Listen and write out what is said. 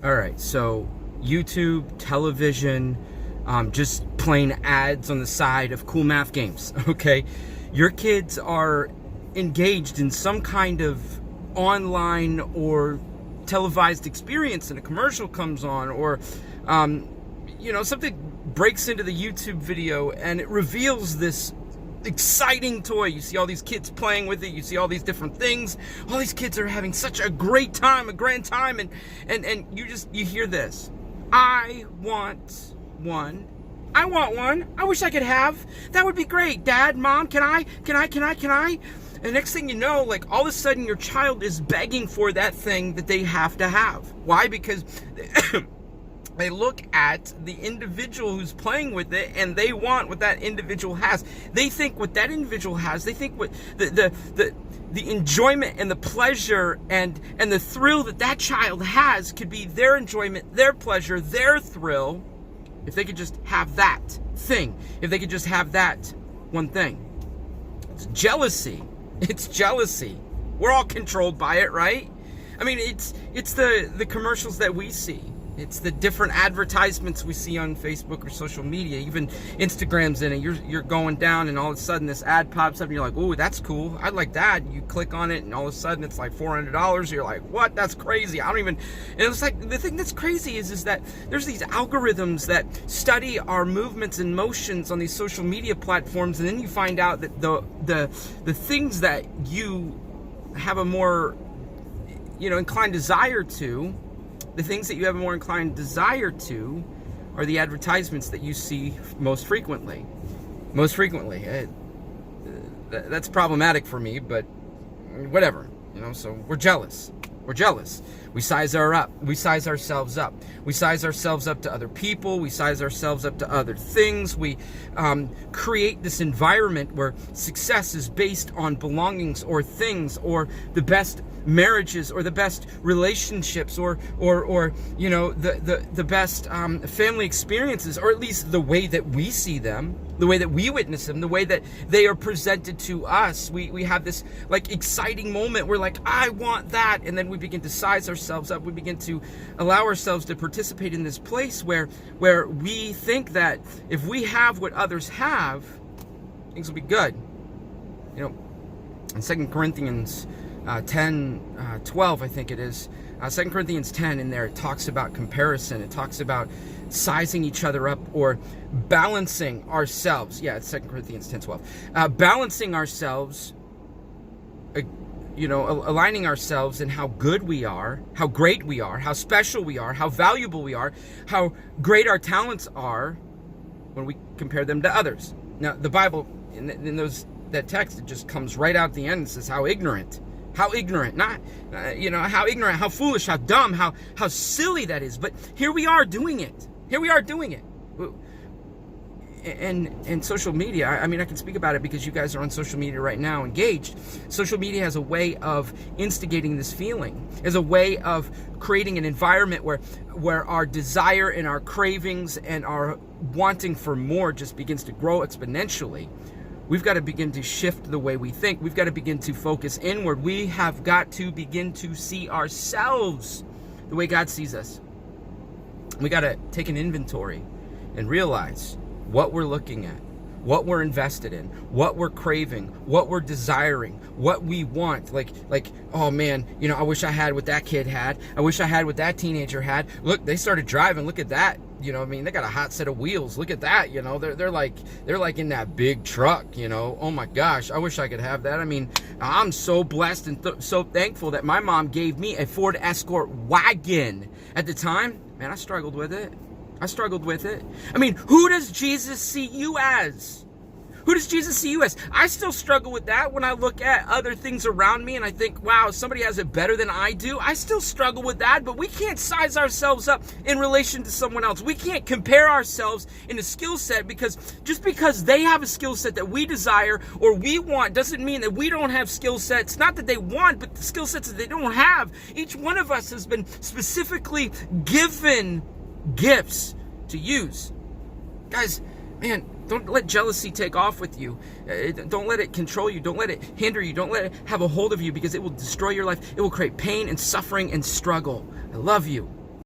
All right, so YouTube, television, just plain ads on the side of cool math games, okay? Your kids are engaged in some kind of online or televised experience, and a commercial comes on, or something breaks into the YouTube video and it reveals this exciting toy. You see all these kids playing with it, you see all these different things, all these kids are having such a great time, a grand time, and you hear this: I want one, I wish I could have, that would be great, Dad, Mom, can I? And next thing you know, like, all of a sudden your child is begging for that thing that they have to have. Why? Because they look at the individual who's playing with it and they want what that individual has. They think what that individual has, they think what the enjoyment and the pleasure and the thrill that child has could be their enjoyment, their pleasure, their thrill, if they could just have that thing, if they could just have that one thing. It's jealousy. It's jealousy. We're all controlled by it, right? I mean, it's the commercials that we see. It's the different advertisements we see on Facebook or social media. Even Instagram's in it. You're going down and all of a sudden this ad pops up and you're like, "Ooh, that's cool. I'd like that." You click on it and all of a sudden it's like $400. You're like, "What? That's crazy. I don't even..." And it's like, the thing that's crazy is that there's these algorithms that study our movements and motions on these social media platforms, and then you find out that the things that you have a more inclined desire to, the things that you have a more inclined desire to are the advertisements that you see most frequently. That's problematic for me, but whatever, so we're jealous. We size ourselves up. We size ourselves up to other people. We size ourselves up to other things. We create this environment where success is based on belongings or things, or the best marriages, or the best relationships, or the best family experiences, or at least the way that we see them, the way that we witness them, the way that they are presented to us. We have this like exciting moment where, like, I want that, and then we begin to size ourselves up. We begin to allow ourselves to participate in this place where we think that if we have what others have, things will be good. In 2 Corinthians 10:12, I think it is. 2 Corinthians 10, in there, it talks about comparison. It talks about sizing each other up or balancing ourselves. Yeah, it's 2 Corinthians 10:12. Balancing ourselves, aligning ourselves in how good we are, how great we are, how special we are, how valuable we are, how great our talents are when we compare them to others. Now, the Bible, in that text, it just comes right out at the end and says how ignorant, how ignorant, how foolish, how dumb, how silly that is. But here we are doing it. And social media, I mean, I can speak about it because you guys are on social media right now, engaged. Social media has a way of instigating this feeling, as a way of creating an environment where our desire and our cravings and our wanting for more just begins to grow exponentially. We've got to begin to shift the way we think. We've got to begin to focus inward. We have got to begin to see ourselves the way God sees us. We got to take an inventory and realize what we're looking at, what we're invested in, what we're craving, what we're desiring, what we want. Like, oh man, I wish I had what that kid had. I wish I had what that teenager had. Look, they started driving. Look at that. They got a hot set of wheels. Look at that. They're like in that big truck. Oh my gosh, I wish I could have that. I mean, I'm so blessed and so thankful that my mom gave me a Ford Escort wagon. At the time, man, I struggled with it. I mean, who does Jesus see you as? Who does Jesus see you as? I still struggle with that when I look at other things around me and I think, wow, somebody has it better than I do. I still struggle with that, but we can't size ourselves up in relation to someone else. We can't compare ourselves in a skill set, because just because they have a skill set that we desire or we want doesn't mean that we don't have skill sets. Not that they want, but the skill sets that they don't have. Each one of us has been specifically given gifts to use. Guys, man, don't let jealousy take off with you. Don't let it control you. Don't let it hinder you. Don't let it have a hold of you, because it will destroy your life. It will create pain and suffering and struggle. I love you.